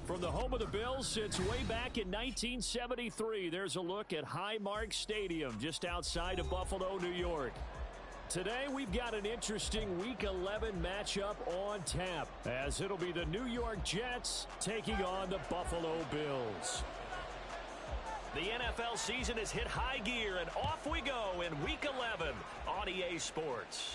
From the home of the Bills since way back in 1973, there's a look at Highmark Stadium just outside of Buffalo, New York. Today, we've got an interesting Week 11 matchup on tap, as it'll be the New York Jets taking on the Buffalo Bills. The NFL season has hit high gear, and off we go in Week 11 on EA Sports.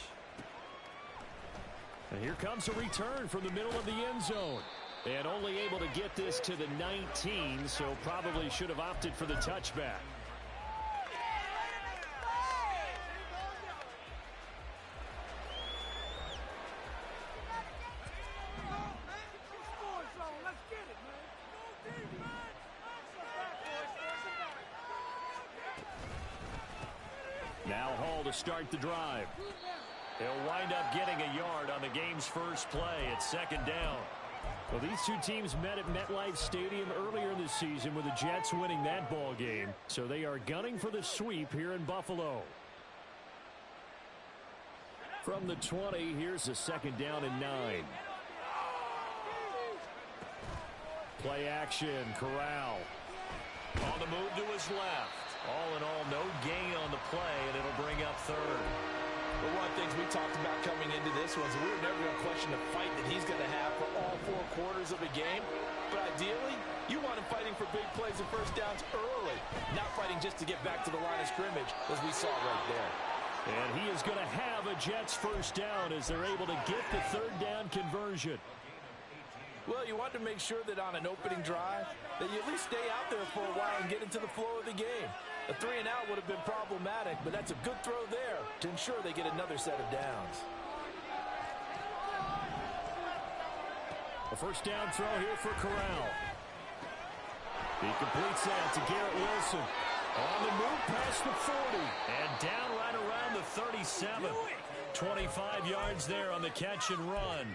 And here comes a return from the middle of the end zone. And only able to get this to the 19, so probably should have opted for the touchback. Now Hall to start the drive. He'll wind up getting a yard on the game's first play at second down. Well, these two teams met at MetLife Stadium earlier in the season with the Jets winning that ball game. So they are gunning for the sweep here in Buffalo. From the 20, here's a second down and 9. Play action, Corral. On the move to his left. All in all, no gain on the play, and it'll bring up third. But one of the things we talked about coming into this was we were never going to question the fight that he's going to have for all 4 quarters of a game. But ideally, you want him fighting for big plays and first downs early, not fighting just to get back to the line of scrimmage, as we saw right there. And he is going to have a Jets first down as they're able to get the third down conversion. Well, you want to make sure that on an opening drive that you at least stay out there for a while and get into the flow of the game. A 3-and-out would have been problematic, but that's a good throw there to ensure they get another set of downs. A first down throw here for Corral. He completes that to Garrett Wilson. On the move past the 40. And down right around the 37. 25 yards there on the catch and run.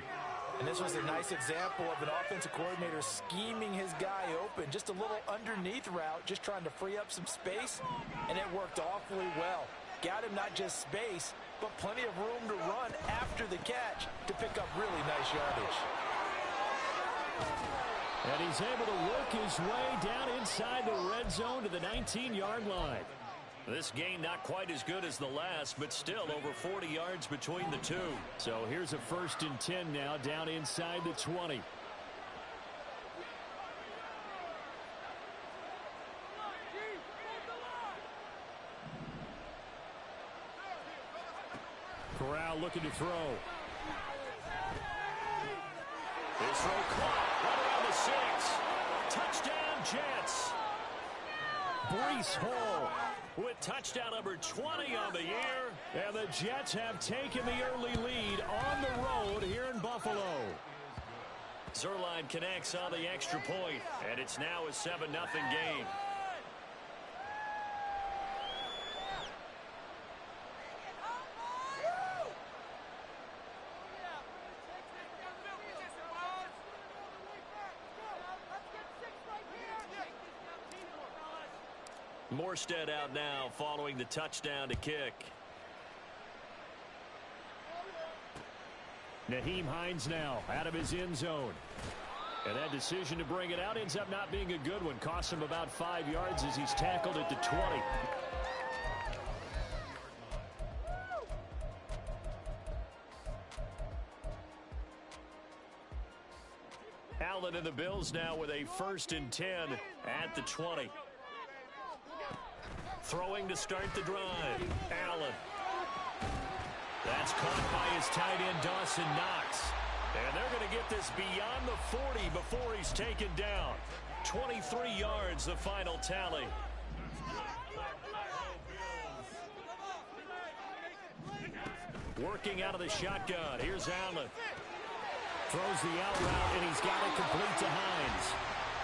And this was a nice example of an offensive coordinator scheming his guy open. Just a little underneath route, just trying to free up some space, and it worked awfully well. Got him not just space, but plenty of room to run after the catch to pick up really nice yardage. And he's able to work his way down inside the red zone to the 19-yard line. This gain not quite as good as the last, but still over 40 yards between the two. So here's a 1st and 10 now down inside the 20. Corral looking to throw. His throw caught right around the 6. Touchdown, Jets. Breece Hall with touchdown number 20 on the year. And the Jets have taken the early lead on the road here in Buffalo. Zerline connects on the extra point, and it's now a 7-0 game. Morstead out now following the touchdown to kick. Nyheim Hines now out of his end zone. And that decision to bring it out ends up not being a good one. Costs him about 5 yards as he's tackled at the 20. Allen and the Bills now with a 1st and 10 at the 20. Throwing to start the drive. Allen. That's caught by his tight end, Dawson Knox. And they're going to get this beyond the 40 before he's taken down. 23 yards, the final tally. Working out of the shotgun. Here's Allen. Throws the out route, and he's got it complete to Hines.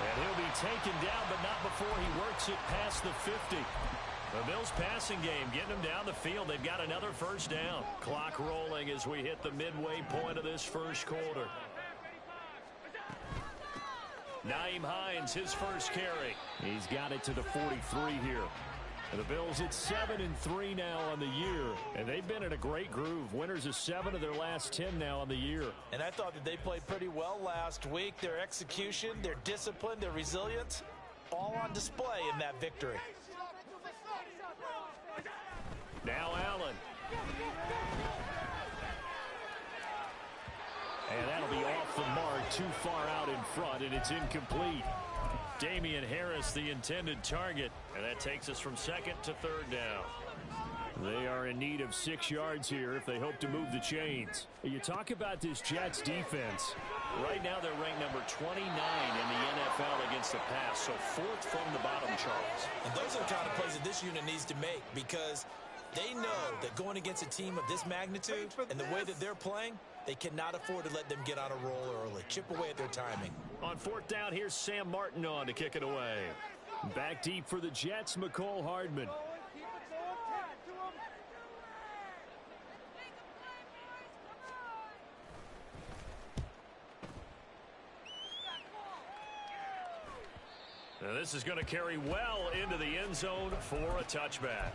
And he'll be taken down, but not before he works it past the 50. The Bills passing game, getting them down the field. They've got another first down. Clock rolling as we hit the midway point of this first quarter. Nyheim Hines, his first carry. He's got it to the 43 here. The Bills at 7-3 now on the year, and they've been in a great groove. Winners of 7 of their last 10 now on the year. And I thought that they played pretty well last week. Their execution, their discipline, their resilience, all on display in that victory. Now Allen. And that'll be off the mark, too far out in front, and it's incomplete. Damian Harris, the intended target, and that takes us from second to third down. They are in need of 6 yards here if they hope to move the chains. You talk about this Jets defense. Right now they're ranked number 29 in the NFL against the pass, so 4th from the bottom, Charles. And those are the kind of plays that this unit needs to make, because they know that going against a team of this magnitude and the way that they're playing, they cannot afford to let them get on a roll early. Chip away at their timing. On 4th down, here's Sam Martin on to kick it away. Back deep for the Jets, McCole Hardman. Now this is going to carry well into the end zone for a touchback.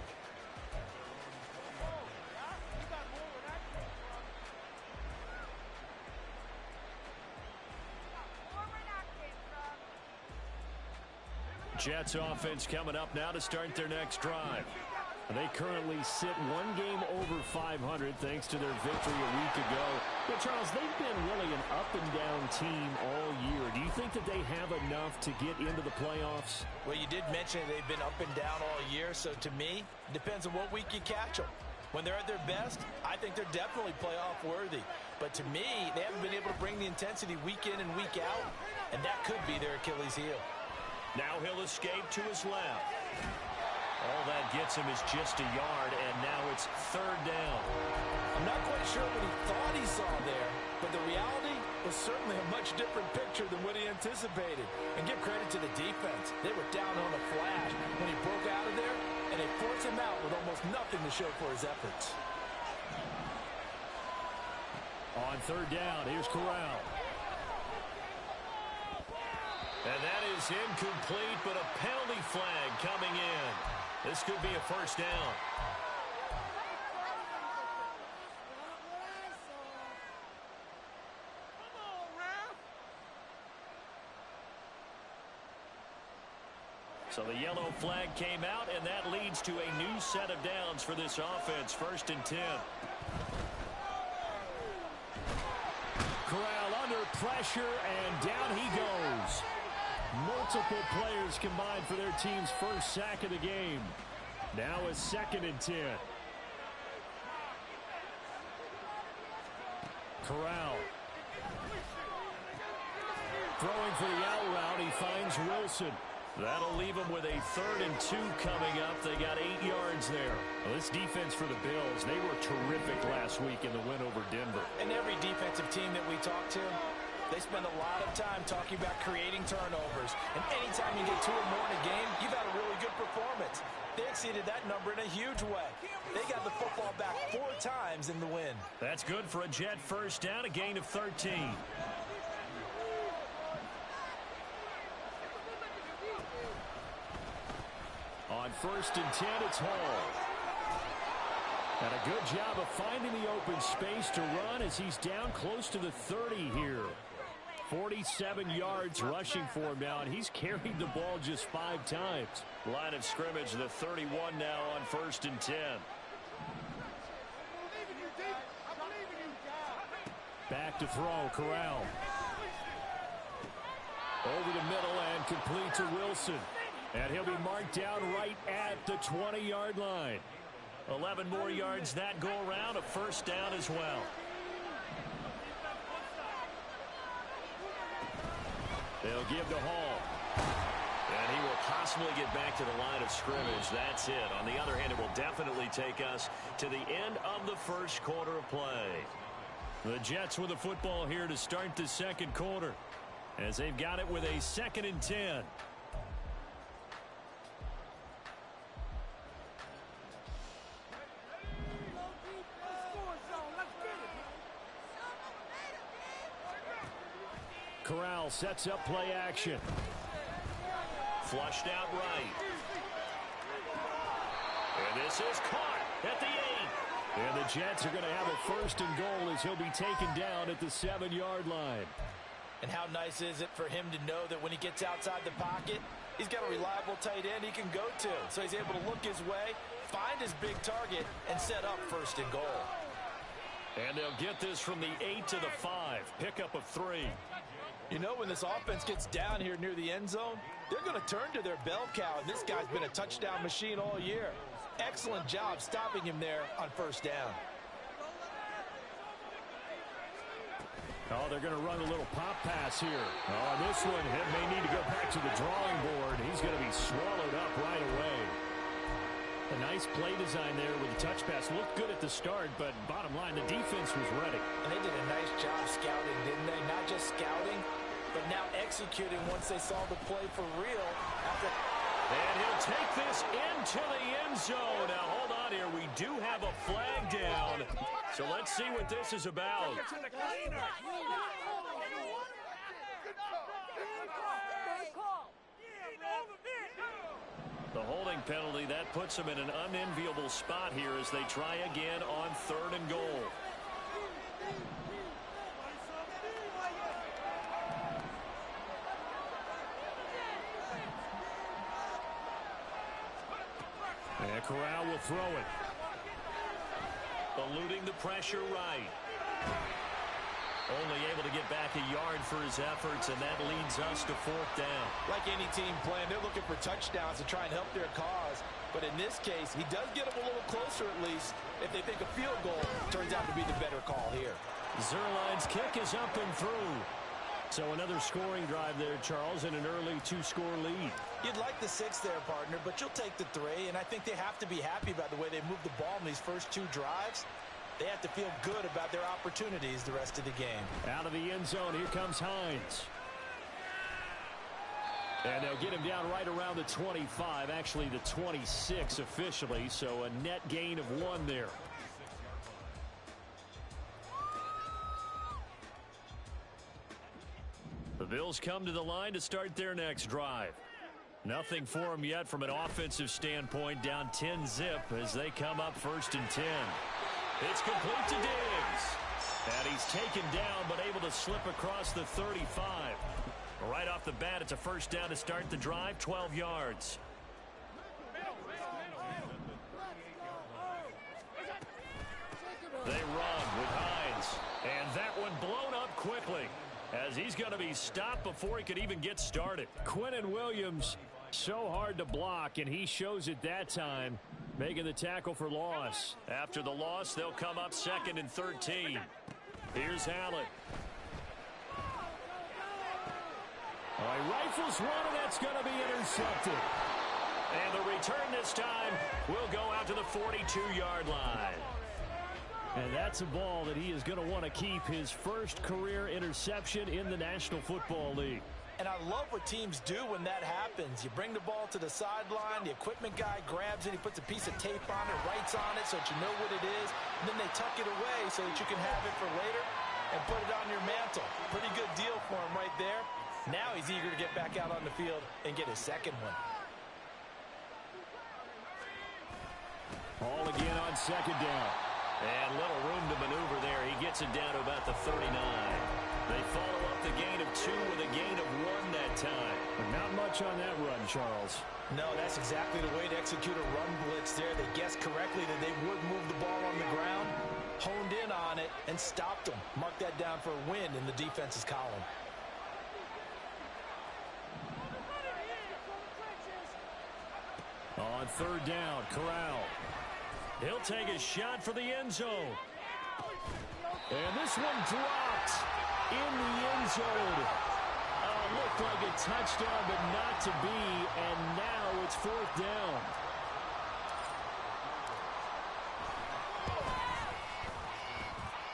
Jets offense coming up now to start their next drive. They currently sit 1 game over 500 thanks to their victory a week ago. But Charles, they've been really an up-and-down team all year. Do you think that they have enough to get into the playoffs? Well, you did mention they've been up and down all year, so to me, it depends on what week you catch them. When they're at their best, I think they're definitely playoff worthy. But to me, they haven't been able to bring the intensity week in and week out, and that could be their Achilles heel. Now he'll escape to his left. All that gets him is just a yard, and now it's 3rd down. I'm not quite sure what he thought he saw there, but the reality was certainly a much different picture than what he anticipated. And give credit to the defense. They were down on a flash when he broke out of there, and they forced him out with almost nothing to show for his efforts. On 3rd down, here's Corral. And that is incomplete, but a penalty flag coming in. This could be a 1st down. So the yellow flag came out, and that leads to a new set of downs for this offense. 1st and 10. Corral under pressure, and down he goes. Multiple players combined for their team's first sack of the game. Now a 2nd and 10. Corral. Throwing for the out route, he finds Wilson. That'll leave them with a 3rd and 2 coming up. They got 8 yards there. Well, this defense for the Bills, they were terrific last week in the win over Denver. And every defensive team that we talk to, they spend a lot of time talking about creating turnovers. And anytime you get 2 or more in a game, you've had a really good performance. They exceeded that number in a huge way. They got the football back 4 times in the win. That's good for a Jet 1st down, a gain of 13. On 1st and 10, it's Hall. And a good job of finding the open space to run as he's down close to the 30 here. 47 yards rushing for him now, and he's carried the ball just 5 times. Line of scrimmage, the 31 now on 1st and 10. Back to throw, Corral. Over the middle and complete to Wilson. And he'll be marked down right at the 20-yard line. 11 more yards that go around, a 1st down as well. They'll give to Hall. And he will possibly get back to the line of scrimmage. That's it. On the other hand, it will definitely take us to the end of the 1st quarter of play. The Jets with the football here to start the 2nd quarter, as they've got it with a 2nd and 10. Corral sets up play action. Flushed out right. This is caught at the 8. And the Jets are going to have a first and goal as he'll be taken down at the 7-yard line. And how nice is it for him to know that when he gets outside the pocket, he's got a reliable tight end he can go to. So he's able to look his way, find his big target, and set up first and goal. And they'll get this from the 8 to the 5. Pickup of 3. You know, when this offense gets down here near the end zone, they're going to turn to their bell cow, and this guy's been a touchdown machine all year. Excellent job stopping him there on first down. Oh, they're going to run a little pop pass here. Oh, this one may need to go back to the drawing board. He's going to be swallowed up right away. A nice play design there with the touch pass. Looked good at the start, but bottom line, the defense was ready. And they did a nice job scouting, didn't they? Not just scouting, but now executing once they saw the play for real. And he'll take this into the end zone. Now, hold on here. We do have a flag down. So let's see what this is about. The holding penalty, that puts them in an unenviable spot here as they try again on 3rd and goal. And Corral will throw it. Eluding the pressure right. Only able to get back a yard for his efforts, and that leads us to 4th down. Like any team playing, they're looking for touchdowns to try and help their cause. But in this case, he does get them a little closer at least. If they think a field goal turns out to be the better call here. Zerline's kick is up and through. So another scoring drive there, Charles, and an early 2-score lead. You'd like the 6 there, partner, but you'll take the 3, and I think they have to be happy about the way they moved the ball in these first 2 drives. They have to feel good about their opportunities the rest of the game. Out of the end zone, here comes Hines. And they'll get him down right around the 25, actually the 26 officially, so a net gain of 1 there. The Bills come to the line to start their next drive. Nothing for them yet from an offensive standpoint, down 10-zip as they come up 1st and 10. It's complete to Diggs. And he's taken down but able to slip across the 35. Right off the bat, it's a first down to start the drive, 12 yards. They run with Hines. And that one blown up quickly as he's going to be stopped before he could even get started. Quinnen Williams, so hard to block, and he shows it that time, making the tackle for loss. After the loss, they'll come up 2nd and 13. Here's Allen. He rifles one, and that's going to be intercepted. And the return this time will go out to the 42-yard line. And that's a ball that he is going to want to keep, his first career interception in the National Football League. And I love what teams do when that happens. You bring the ball to the sideline, the equipment guy grabs it, he puts a piece of tape on it, writes on it so that you know what it is, and then they tuck it away so that you can have it for later and put it on your mantle. Pretty good deal for him right there. Now he's eager to get back out on the field and get his second one. Ball again on 2nd down. And little room to maneuver there. He gets it down to about the 39. They follow up the gain of 2 with a gain of 1 that time. But not much on that run, Charles. No, that's exactly the way to execute a run blitz there. They guessed correctly that they would move the ball on the ground, honed in on it, and stopped them. Mark that down for a win in the defense's column. On 3rd down, Corral. He'll take a shot for the end zone. And this one dropped in the end zone. Looked like a touchdown, but not to be. And now it's 4th down.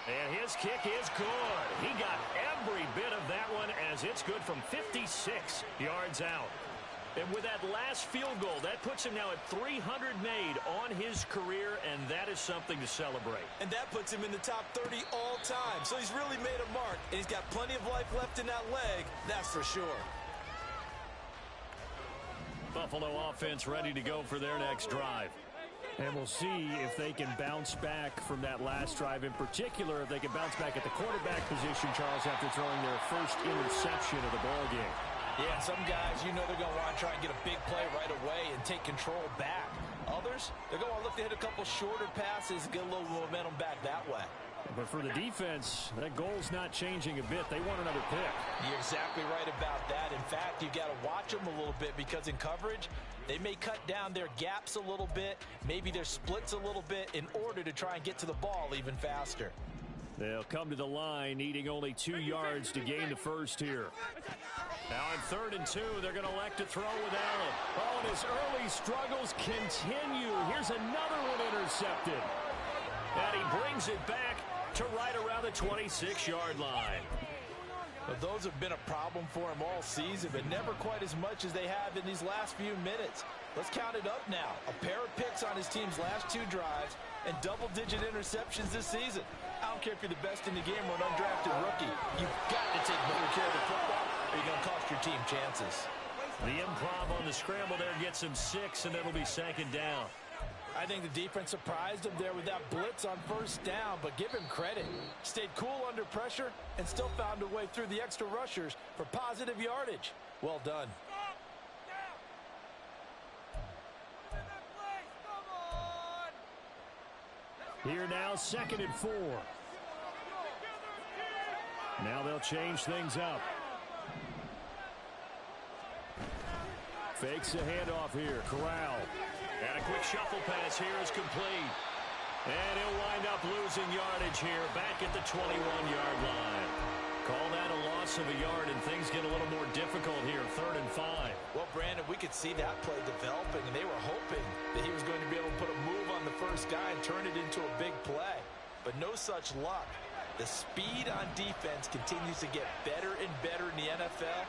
And his kick is good. He got every bit of that one as it's good from 56 yards out. And with that last field goal, that puts him now at 300 made on his career, and that is something to celebrate. And that puts him in the top 30 all time. So he's really made a mark, and he's got plenty of life left in that leg, that's for sure. Buffalo offense ready to go for their next drive. And we'll see if they can bounce back from that last drive, in particular, if they can bounce back at the quarterback position, Charles, after throwing their first interception of the ballgame. Yeah, some guys, you know they're going to want to try and get a big play right away and take control back. Others, they're going to look to hit a couple shorter passes and get a little momentum back that way. But for the defense, that goal's not changing a bit. They want another pick. You're exactly right about that. In fact, you've got to watch them a little bit because in coverage, they may cut down their gaps a little bit, maybe their splits a little bit in order to try and get to the ball even faster. They'll come to the line, needing only 2 yards to gain the first here. Now on 3rd and 2, they're going to elect to throw with Allen. Oh, and his early struggles continue. Here's another one intercepted. And he brings it back to right around the 26-yard line. Well, those have been a problem for him all season, but never quite as much as they have in these last few minutes. Let's count it up now. A pair of picks on his team's last 2 drives and double-digit interceptions this season. I don't care if you're the best in the game or an undrafted rookie. You've got to take better care of the football or you're going to cost your team chances. The improv on the scramble there gets him 6, and it'll be 2nd down. I think the defense surprised him there with that blitz on 1st down, but give him credit. Stayed cool under pressure and still found a way through the extra rushers for positive yardage. Well done. Here now, 2nd and 4. Now they'll change things up. Fakes a handoff here. Corral. And a quick shuffle pass here is complete. And he'll wind up losing yardage here back at the 21-yard line. Call that a loss of a yard, and things get a little more difficult here, 3rd and 5. Well, Brandon, we could see that play developing, and they were hoping that he was going to be able to put a move on the first guy and turn it into a big play. But no such luck. The speed on defense continues to get better and better in the NFL.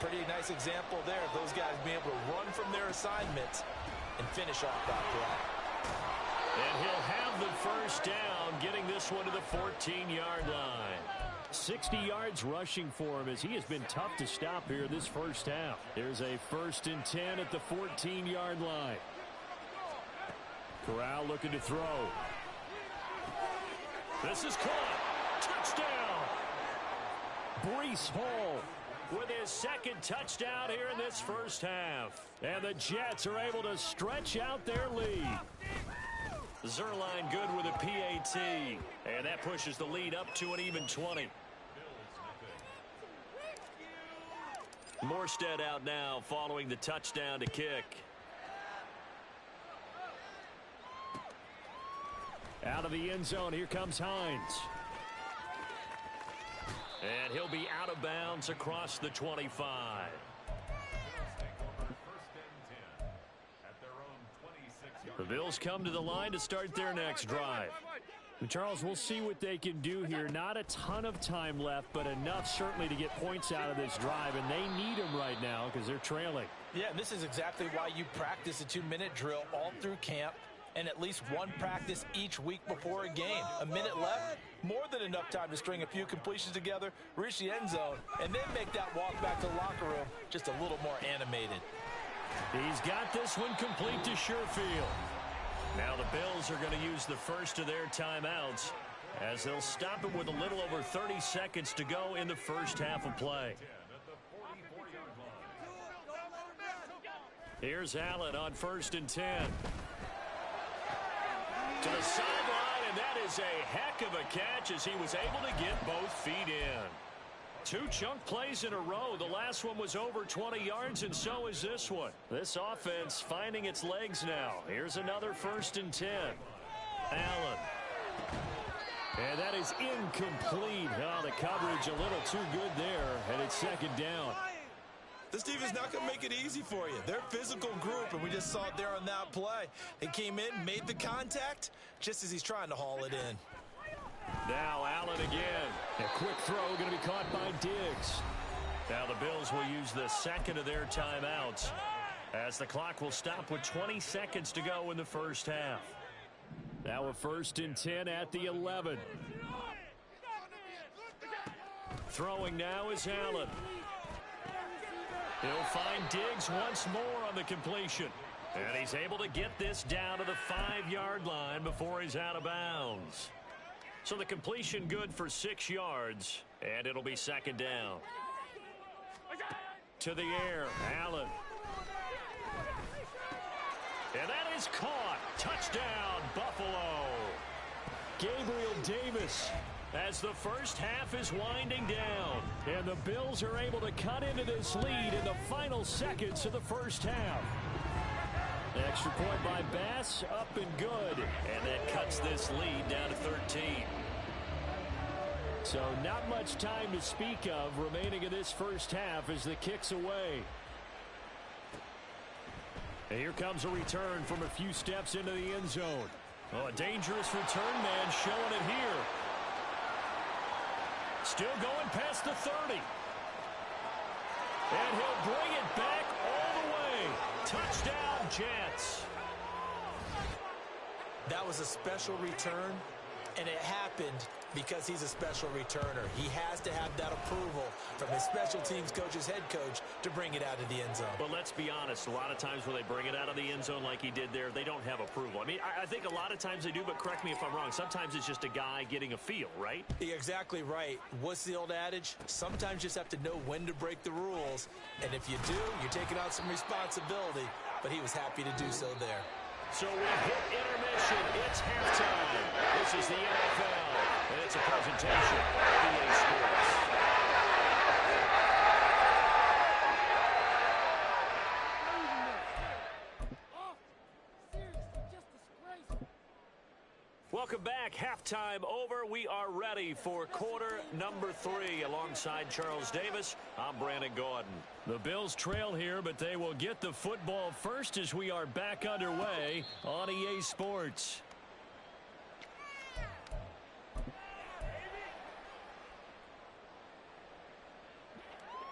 Pretty nice example there of those guys being able to run from their assignments and finish off that play. And he'll have the first down, getting this one to the 14-yard line. 60 yards rushing for him as he has been tough to stop here this first half. There's a 1st and 10 at the 14-yard line. Corral looking to throw. This is caught. Touchdown. Breece Hall with his 2nd touchdown here in this first half. And the Jets are able to stretch out their lead. Zerline good with a PAT. And that pushes the lead up to an even 20. Morstead out now following the touchdown to kick. Out of the end zone, here comes Hines. And he'll be out of bounds across the 25. The Bills come to the line to start their next drive. And Charles, we'll see what they can do here. Not a ton of time left, but enough certainly to get points out of this drive, and they need them right now because they're trailing. Yeah, and this is exactly why you practice a 2-minute drill all through camp and at least one practice each week before a game. A minute left, more than enough time to string a few completions together, reach the end zone, and then make that walk back to the locker room just a little more animated. He's got this one complete to Sherfield. Now the Bills are going to use the first of their timeouts as they'll stop it with a little over 30 seconds to go in the first half of play. Here's Allen on 1st and 10. To the sideline, and that is a heck of a catch as he was able to get both feet in. 2 chunk plays in a row. The last one was over 20 yards, and so is this one. This offense finding its legs now. Here's another 1st and 10. Allen. And that is incomplete. Oh, the coverage a little too good there, and it's 2nd down. This defense not going to make it easy for you. They're a physical group, and we just saw it there on that play. They came in, made the contact, just as he's trying to haul it in. Now Allen again. A quick throw going to be caught by Diggs. Now the Bills will use the 2nd of their timeouts as the clock will stop with 20 seconds to go in the first half. Now a 1st and 10 at the 11. Throwing now is Allen. He'll find Diggs once more on the completion. And he's able to get this down to the 5-yard line before he's out of bounds. So the completion good for 6 yards, and it'll be second down. To the air, Allen. And that is caught. Touchdown, Buffalo. Gabriel Davis as the first half is winding down. And the Bills are able to cut into this lead in the final seconds of the first half. Extra point by Bass, up and good. And that cuts this lead down to 13. So not much time to speak of remaining in this first half as the kick's away. And here comes a return from a few steps into the end zone. Oh, a dangerous return man showing it here. Still going past the 30. And he'll bring it back all the way. Touchdown, Jets. That was a special return, and it happened because he's a special returner. He has to have that approval from his special teams coach's head coach to bring it out of the end zone. But let's be honest, a lot of times when they bring it out of the end zone like he did there, they don't have approval. I mean, I think a lot of times they do, but correct me if I'm wrong. Sometimes it's just a guy getting a feel, right? You're exactly right. What's the old adage? Sometimes you just have to know when to break the rules. And if you do, you're taking on some responsibility. But he was happy to do so there. So we hit intermission. It's halftime. This is the NFL, and it's a presentation of EA Sports. Welcome back. Halftime over. We are ready for quarter number 3. Alongside Charles Davis, I'm Brandon Gordon. The Bills trail here, but they will get the football first as we are back underway on EA Sports.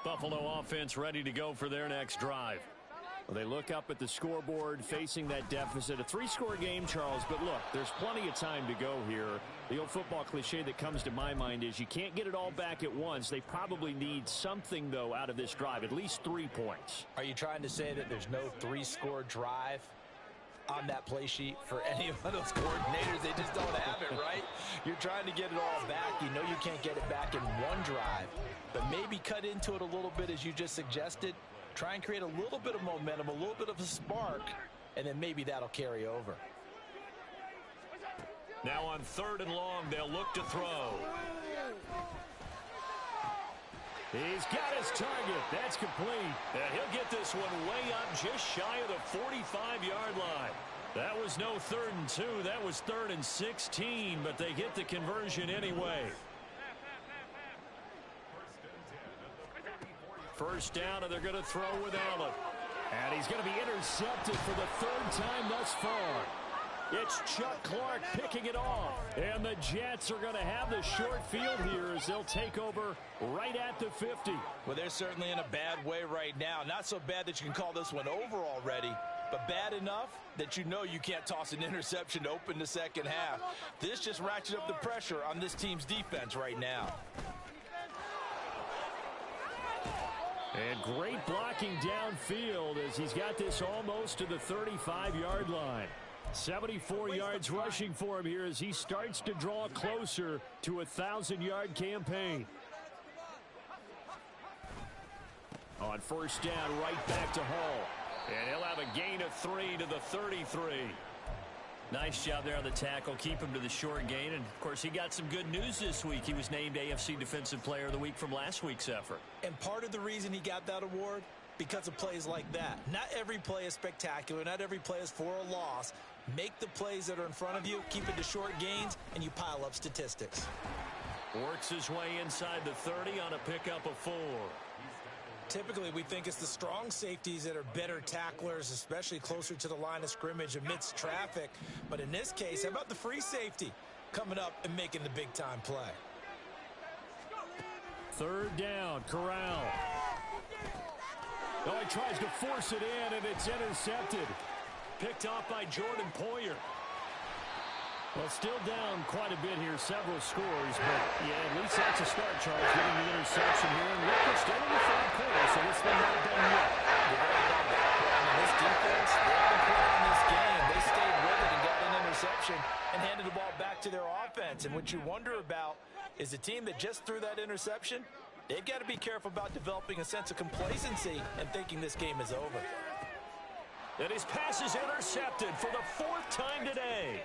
Buffalo offense ready to go for their next drive. Well, they look up at the scoreboard facing that deficit. A 3-score game, Charles, but look, there's plenty of time to go here. The old football cliche that comes to my mind is you can't get it all back at once. They probably need something, though, out of this drive, at least 3 points. Are you trying to say that there's no 3-score drive on that play sheet for any of those coordinators? They just don't have it, right? You're trying to get it all back. You know you can't get it back in one drive, but maybe cut into it a little bit as you just suggested. Try and create a little bit of momentum, a little bit of a spark, and then maybe that'll carry over. Now on 3rd and long, they'll look to throw. He's got his target. That's complete. And he'll get this one way up just shy of the 45-yard line. That was no 3rd and 2. That was 3rd and 16, but they get the conversion anyway. First down, and they're going to throw with Allen. And he's going to be intercepted for the 3rd time thus far. It's Chuck Clark picking it off. And the Jets are going to have the short field here as they'll take over right at the 50. Well, they're certainly in a bad way right now. Not so bad that you can call this one over already, but bad enough that you know you can't toss an interception to open the second half. This just ratchets up the pressure on this team's defense right now. And great blocking downfield as he's got this almost to the 35-yard line. 74 yards rushing for him here as he starts to draw closer to a 1,000-yard campaign. On first down, right back to Hall. And he'll have a gain of 3 to the 33. Nice job there on the tackle. Keep him to the short gain. And, of course, he got some good news this week. He was named AFC Defensive Player of the Week from last week's effort. And part of the reason he got that award, because of plays like that. Not every play is spectacular. Not every play is for a loss. Make the plays that are in front of you, keep it to short gains, and you pile up statistics. Works his way inside the 30 on a pickup of 4. Typically, we think it's the strong safeties that are better tacklers, especially closer to the line of scrimmage amidst traffic. But in this case, how about the free safety coming up and making the big-time play? 3rd down, Corral. Oh, he tries to force it in, and it's intercepted. Picked off by Jordan Poyer. Well, still down quite a bit here, several scores, but yeah, at least that's a start, Charles, getting the interception here. And look, we're still in the 3rd quarter, so this thing not done yet. You're right about that, Brandon. This defense, they've been playing interception and handed the ball back to their offense. And what you wonder about is a team that just threw that interception, they've got to be careful about developing a sense of complacency and thinking this game is over. And his pass is intercepted for the 4th time today.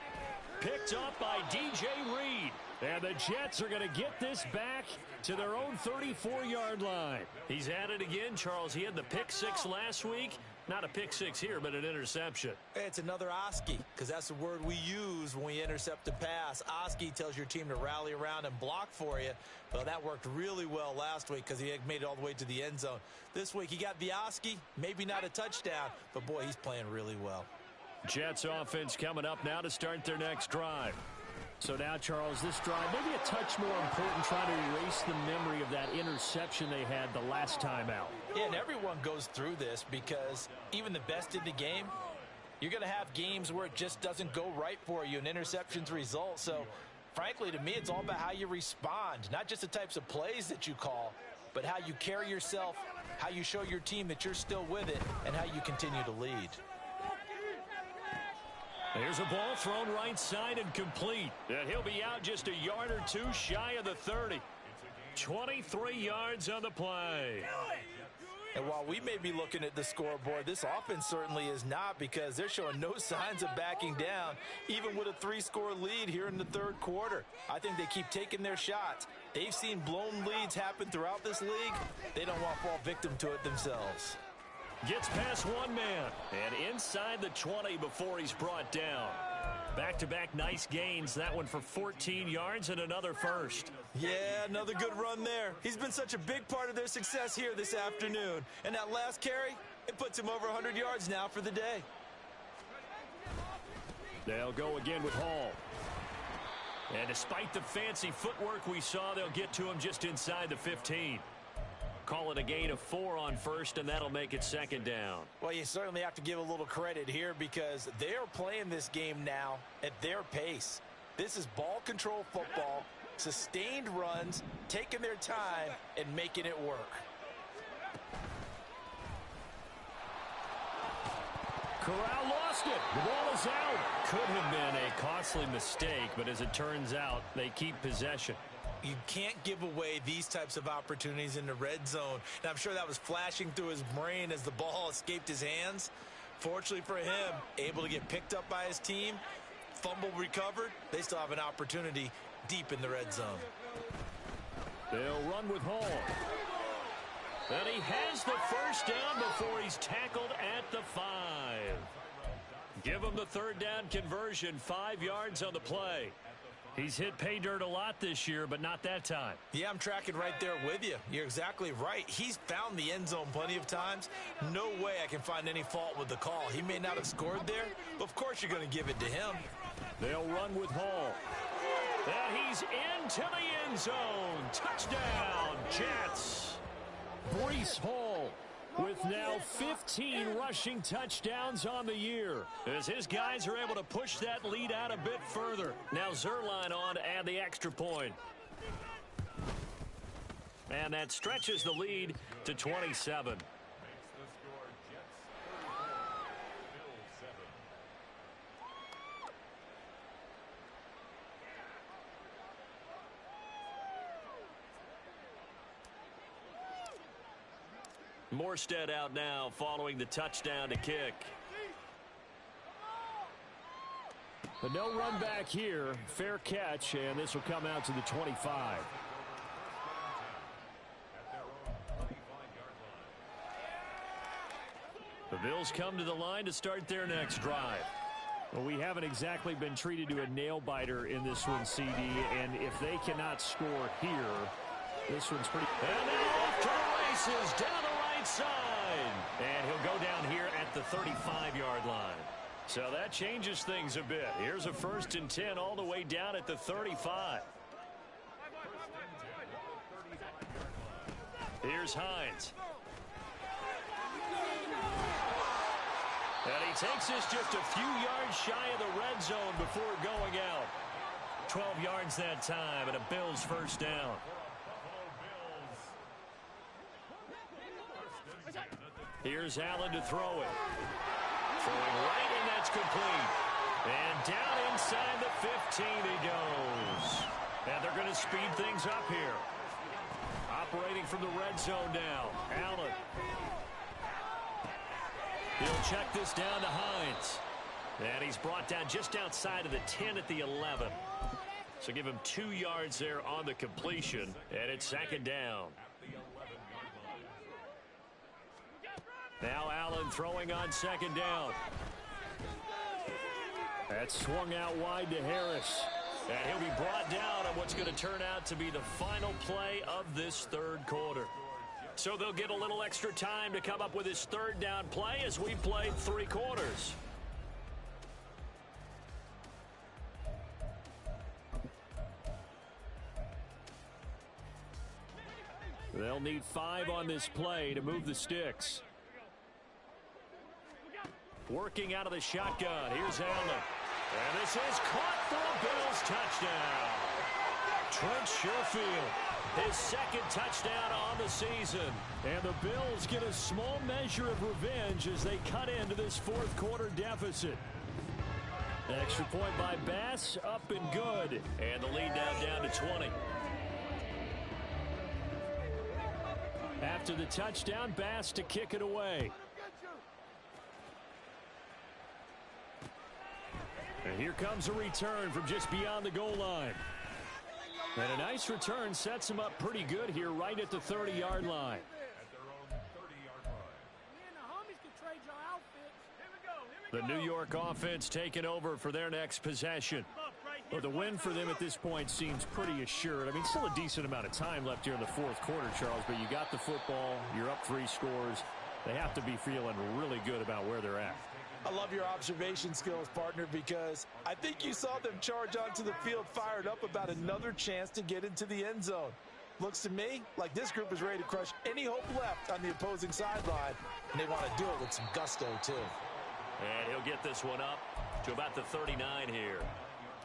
Picked up by DJ Reed. And the Jets are going to get this back to their own 34-yard line. He's at it again, Charles. He had the pick 6 last week. Not a pick 6 here, but an interception. It's another Oski, because that's the word we use when we intercept a pass. Oski tells your team to rally around and block for you. Well, that worked really well last week because he had made it all the way to the end zone. This week, he got the Oski, maybe not a touchdown, but, boy, he's playing really well. Jets offense coming up now to start their next drive. So now, Charles, this drive maybe a touch more important, trying to erase the memory of that interception they had the last time out. Yeah, and everyone goes through this because even the best in the game, you're going to have games where it just doesn't go right for you and interceptions result. So, frankly, to me, it's all about how you respond, not just the types of plays that you call, but how you carry yourself, how you show your team that you're still with it, and how you continue to lead. Here's a ball thrown right side and complete. And he'll be out just a yard or two shy of the 30. 23 yards on the play. And while we may be looking at the scoreboard, this offense certainly is not, because they're showing no signs of backing down, even with a 3-score lead here in the 3rd quarter. I think they keep taking their shots. They've seen blown leads happen throughout this league. They don't want to fall victim to it themselves. Gets past one man and inside the 20 before he's brought down. Back-to-back nice gains. That one for 14 yards and another first. Yeah, another good run there. He's been such a big part of their success here this afternoon. And that last carry, it puts him over 100 yards now for the day. They'll go again with Hall. And despite the fancy footwork we saw, they'll get to him just inside the 15. Call it a gain of 4 on first, and that'll make it 2nd down. Well, you certainly have to give a little credit here because they are playing this game now at their pace. This is ball control football, sustained runs, taking their time, and making it work. Corral lost it. The ball is out. Could have been a costly mistake, but as it turns out, they keep possession. You can't give away these types of opportunities in the red zone. And I'm sure that was flashing through his brain as the ball escaped his hands. Fortunately for him, able to get picked up by his team, fumble recovered. They still have an opportunity deep in the red zone. They'll run with Hall. And he has the first down before he's tackled at the 5. Give him the 3rd down conversion, 5 yards on the play. He's hit pay dirt a lot this year, but not that time. Yeah, I'm tracking right there with you. You're exactly right. He's found the end zone plenty of times. No way I can find any fault with the call. He may not have scored there, but of course you're going to give it to him. They'll run with Hall. And he's into the end zone. Touchdown, Jets. Breece Hall with now 15 rushing touchdowns on the year, as his guys are able to push that lead out a bit further. Now Zerline on to add the extra point. And that stretches the lead to 27. Morstead out now following the touchdown to kick. But no run back here. Fair catch, and this will come out to the 25. The Bills come to the line to start their next drive. Well, we haven't exactly been treated to a nail-biter in this one, CD, and if they cannot score here, this one's pretty... And now off to the races, down the right side. And he'll go down here at the 35-yard line. So that changes things a bit. Here's a 1st and 10 all the way down at the 35. Here's Hines. And he takes this just a few yards shy of the red zone before going out. 12 yards that time, and a Bills 1st down. Here's Allen to throw it. Throwing right, and that's complete. And down inside the 15 he goes. And they're going to speed things up here. Operating from the red zone now. Allen. He'll check this down to Hines. And he's brought down just outside of the 10 at the 11. So give him 2 yards there on the completion. And it's second down. Now Allen throwing on second down. That's swung out wide to Harris. And he'll be brought down on what's going to turn out to be the final play of this third quarter. So they'll get a little extra time to come up with his third down play as we played 3 quarters. They'll need 5 on this play to move the sticks. Working out of the shotgun. Here's Allen. And this is caught for a Bills touchdown. Trent Sherfield, his second touchdown on the season. And the Bills get a small measure of revenge as they cut into this fourth quarter deficit. Extra point by Bass, up and good. And the lead now down to 20. After the touchdown, Bass to kick it away. And here comes a return from just beyond the goal line. And a nice return sets him up pretty good here right at the 30-yard line. The New York offense taking over for their next possession. Well, the win for them at this point seems pretty assured. I mean, still a decent amount of time left here in the fourth quarter, Charles, but you got the football, you're up 3 scores. They have to be feeling really good about where they're at. I love your observation skills, partner, because I think you saw them charge onto the field fired up about another chance to get into the end zone. Looks to me like this group is ready to crush any hope left on the opposing sideline, and they want to do it with some gusto, too. And he'll get this one up to about the 39 here.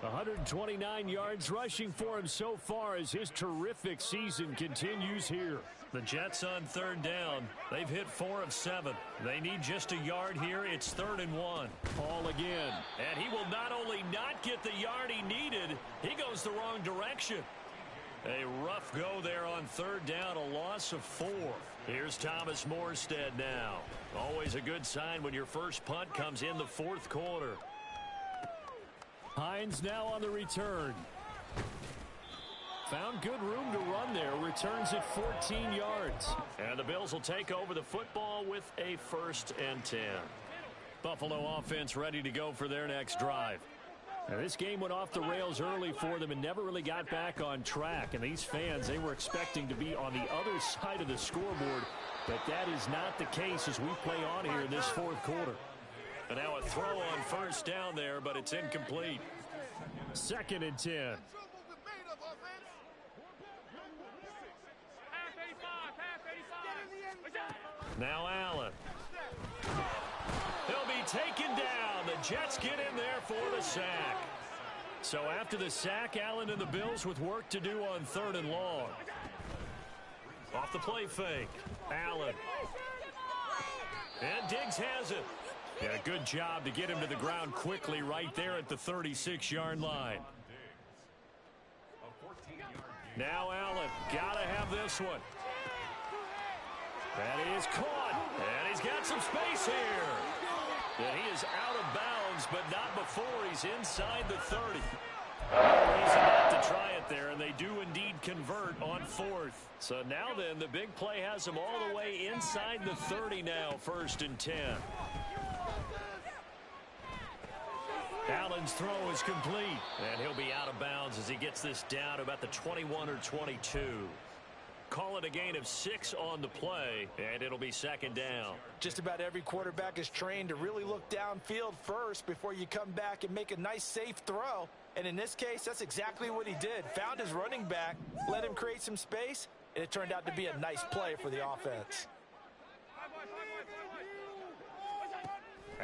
129 yards rushing for him so far as his terrific season continues here. The Jets on third down. They've hit 4 of 7. They need just a yard here. It's 3rd and 1. Paul again. And he will not only not get the yard he needed, he goes the wrong direction. A rough go there on third down, a loss of 4. Here's Thomas Morstead now. Always a good sign when your first punt comes in the fourth quarter. Hines now on the return. Found good room to run there. Returns at 14 yards. And the Bills will take over the football with a 1st and 10. Buffalo offense ready to go for their next drive. Now, this game went off the rails early for them and never really got back on track. And these fans, they were expecting to be on the other side of the scoreboard. But that is not the case as we play on here in this fourth quarter. And now a throw on first down there, but it's incomplete. 2nd and 10. Now Allen. He'll be taken down. The Jets get in there for the sack. So after the sack, Allen and the Bills with work to do on 3rd and long. Off the play fake. Allen. And Diggs has it. Yeah, good job to get him to the ground quickly right there at the 36-yard line. Now Allen. Gotta have this one. And he is caught. And he's got some space here. And he is out of bounds, but not before he's inside the 30. No reason not to try it there, and they do indeed convert on 4th. So now then, the big play has them all the way inside the 30 now, 1st and 10. Allen's throw is complete. And he'll be out of bounds as he gets this down to about the 21 or 22. Call it a gain of 6 on the play, and it'll be 2nd down. Just about every quarterback is trained to really look downfield first before you come back and make a nice, safe throw. And in this case, that's exactly what he did. Found his running back, let him create some space, and it turned out to be a nice play for the offense.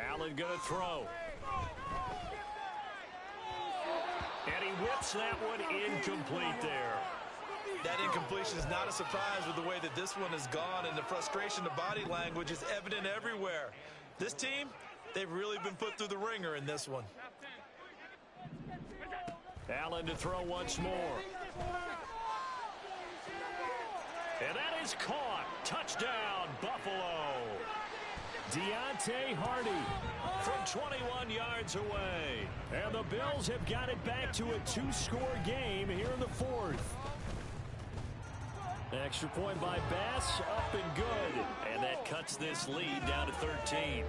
Allen going to throw. And he whips that one incomplete there. That incompletion is not a surprise with the way that this one has gone, and the frustration of body language is evident everywhere. This team, they've really been put through the ringer in this one. Allen to throw once more. And that is caught. Touchdown, Buffalo. Deontay Hardy from 21 yards away. And the Bills have got it back to a 2-score game here in the fourth. Extra point by Bass, up and good. And that cuts this lead down to 13.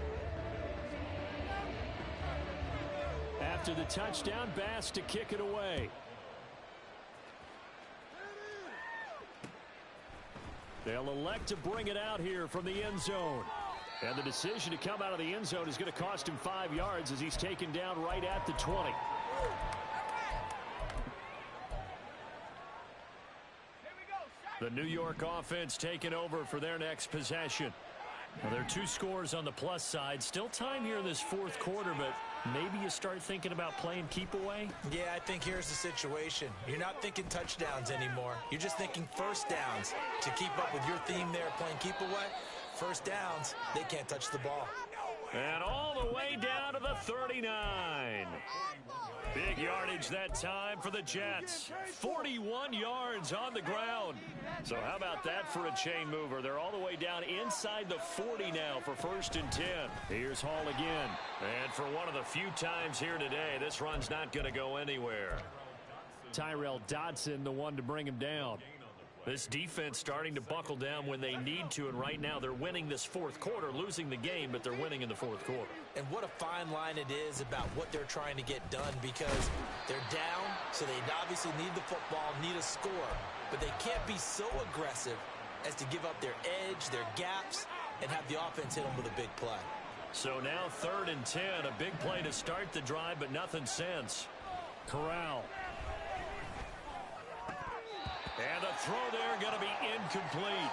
After the touchdown, Bass to kick it away. They'll elect to bring it out here from the end zone. And the decision to come out of the end zone is going to cost him 5 yards as he's taken down right at the 20. The New York offense taking over for their next possession. Well, there are 2 scores on the plus side. Still time here in this fourth quarter, but maybe you start thinking about playing keep away? Yeah, I think here's the situation. You're not thinking touchdowns anymore. You're just thinking first downs. To keep up with your theme there, playing keep away, first downs, they can't touch the ball. And all the way down to the 39. Big yardage that time for the Jets. 41 yards on the ground. So how about that for a chain mover? They're all the way down inside the 40 now for 1st and 10. Here's Hall again. And for one of the few times here today, this run's not going to go anywhere. Tyrell Dodson, the one to bring him down. This defense starting to buckle down when they need to, and right now they're winning this fourth quarter, losing the game, but they're winning in the fourth quarter. And what a fine line it is about what they're trying to get done, because they're down, so they obviously need the football, need a score, but they can't be so aggressive as to give up their edge, their gaps, and have the offense hit them with a big play. So now 3rd and 10, a big play to start the drive, but nothing since. Corral. And the throw there going to be incomplete.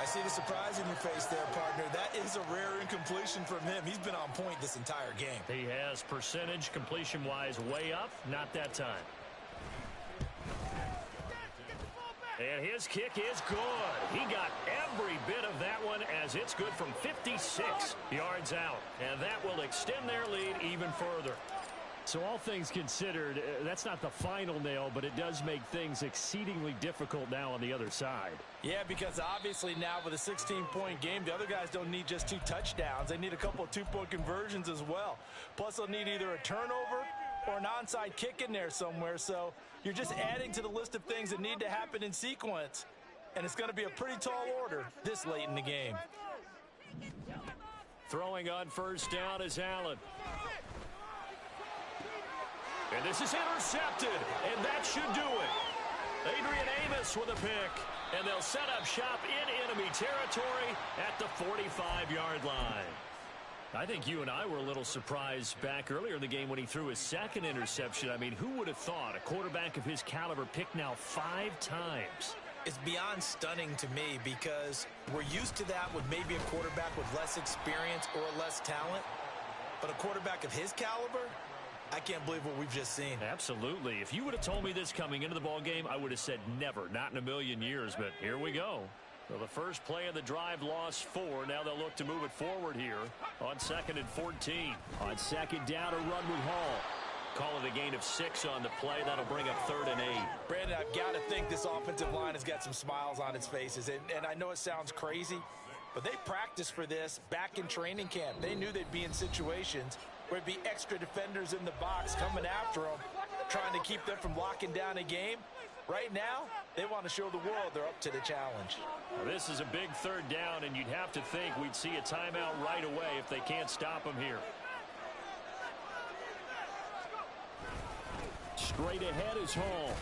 I see the surprise in your face there, partner. That is a rare incompletion from him. He's been on point this entire game. He has percentage completion-wise way up. Not that time. And his kick is good. He got every bit of that one as it's good from 56 yards out. And that will extend their lead even further. So all things considered, that's not the final nail, but it does make things exceedingly difficult now on the other side. Yeah, because obviously now with a 16-point game, the other guys don't need just 2 touchdowns. They need a couple of 2-point conversions as well. Plus, they'll need either a turnover or an onside kick in there somewhere. So you're just adding to the list of things that need to happen in sequence. And it's going to be a pretty tall order this late in the game. Throwing on 1st down is Allen. And this is intercepted, and that should do it. Adrian Amos with a pick, and they'll set up shop in enemy territory at the 45-yard line. I think you and I were a little surprised back earlier in the game when he threw his 2nd interception. I mean, who would have thought a quarterback of his caliber picked now 5 times? It's beyond stunning to me because we're used to that with maybe a quarterback with less experience or less talent. But a quarterback of his caliber, I can't believe what we've just seen. Absolutely. If you would have told me this coming into the ball game, I would have said never, not in a million years. But here we go. So the first play of the drive lost 4. Now they'll look to move it forward here on 2nd and 14. On 2nd down, a run with Hall. Call it a gain of 6 on the play. That'll bring up 3rd and 8. Brandon, I've got to think this offensive line has got some smiles on its faces. And I know it sounds crazy, but they practiced for this back in training camp. They knew they'd be in situations where it'd be extra defenders in the box coming after them, trying to keep them from locking down a game. Right now, they want to show the world they're up to the challenge. Well, this is a big 3rd down, and you'd have to think we'd see a timeout right away if they can't stop them here. Straight ahead is Hall.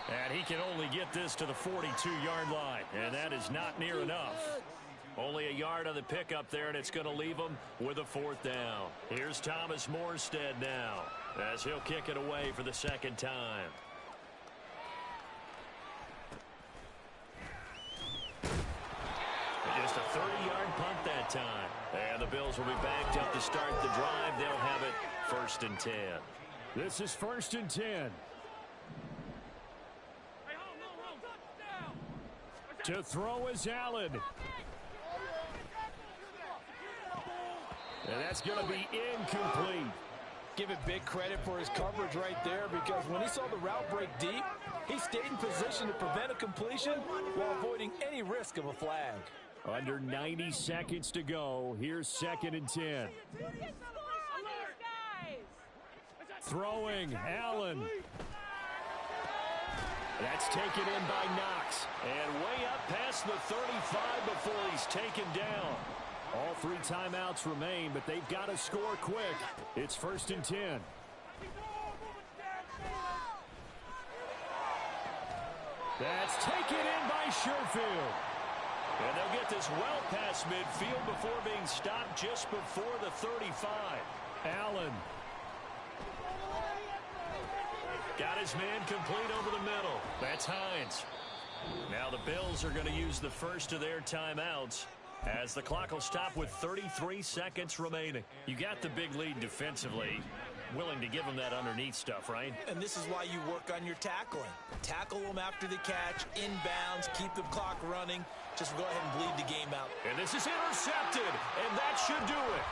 And he can only get this to the 42-yard line, and that is not near enough. Only a yard on the pickup there, and it's going to leave him with a 4th down. Here's Thomas Morstead now as he'll kick it away for the 2nd time. Just a 30-yard punt that time. And the Bills will be backed up to start the drive. They'll have it 1st and 10. This is 1st and 10. To throw is Allen. And that's going to be incomplete. give it big credit for his coverage right there, because when he saw the route break deep, he stayed in position to prevent a completion while avoiding any risk of a flag. Under 90 seconds to go. Here's 2nd and 10. Throwing, Allen. That's taken in by Knox. And way up past the 35 before he's taken down. All 3 timeouts remain, but they've got to score quick. It's 1st and 10. That's taken in by Sherfield. And they'll get this well past midfield before being stopped just before the 35. Allen. Got his man complete over the middle. That's Hines. Now the Bills are going to use the first of their timeouts as the clock will stop with 33 seconds remaining. You got the big lead defensively. Willing to give them that underneath stuff, right? And this is why you work on your tackling. Tackle them after the catch, inbounds, keep the clock running. Just go ahead and bleed the game out. And this is intercepted, and that should do it.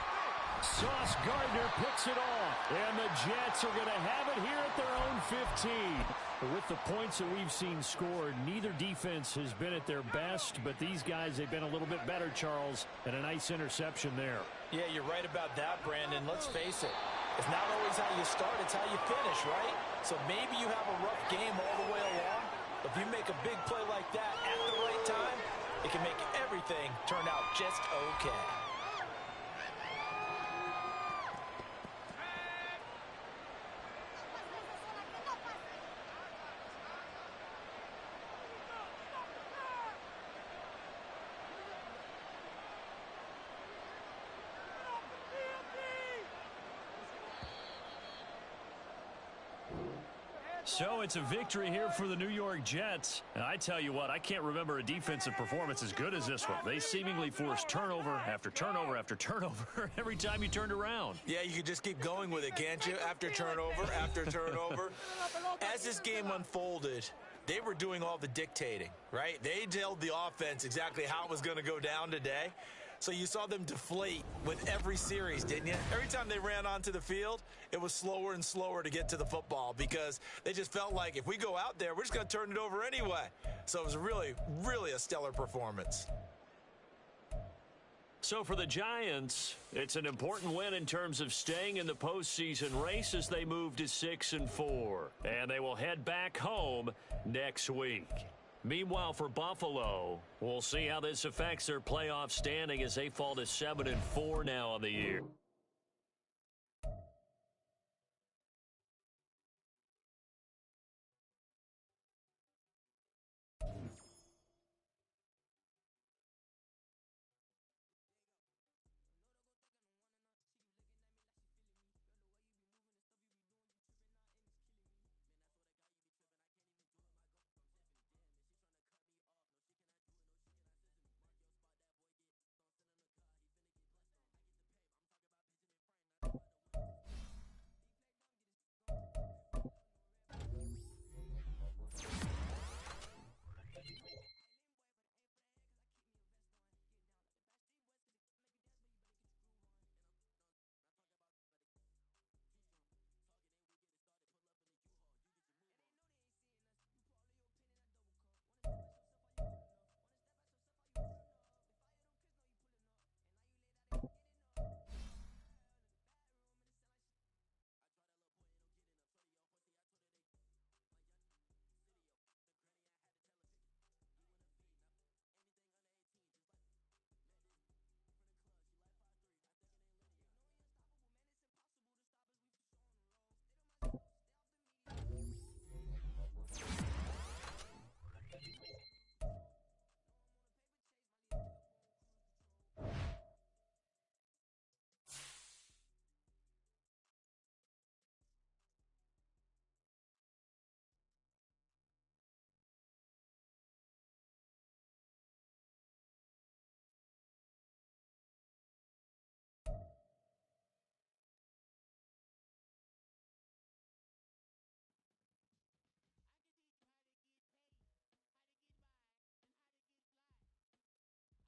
Sauce Gardner picks it off, and the Jets are going to have it here at their own 15. With the points that we've seen scored, neither defense has been at their best, but these guys, they've been a little bit better, Charles, and a nice interception there. Yeah, you're right about that, Brandon. Let's face it. It's not always how you start, it's how you finish, right? So maybe you have a rough game all the way along, but if you make a big play like that at the right time, it can make everything turn out just okay. So it's a victory here for the New York Jets. And I tell you what, I can't remember a defensive performance as good as this one. They seemingly forced turnover after turnover after turnover every time you turned around. Yeah, you could just keep going with it, can't you? After turnover, after turnover. As this game unfolded, they were doing all the dictating, right? They told the offense exactly how it was going to go down today. So you saw them deflate with every series, didn't you? Every time they ran onto the field, it was slower and slower to get to the football because they just felt like if we go out there, we're just going to turn it over anyway. So it was really, really a stellar performance. So for the Giants, it's an important win in terms of staying in the postseason race as they move to 6-4. And they will head back home next week. Meanwhile, for Buffalo, we'll see how this affects their playoff standing as they fall to 7-4 now on the year.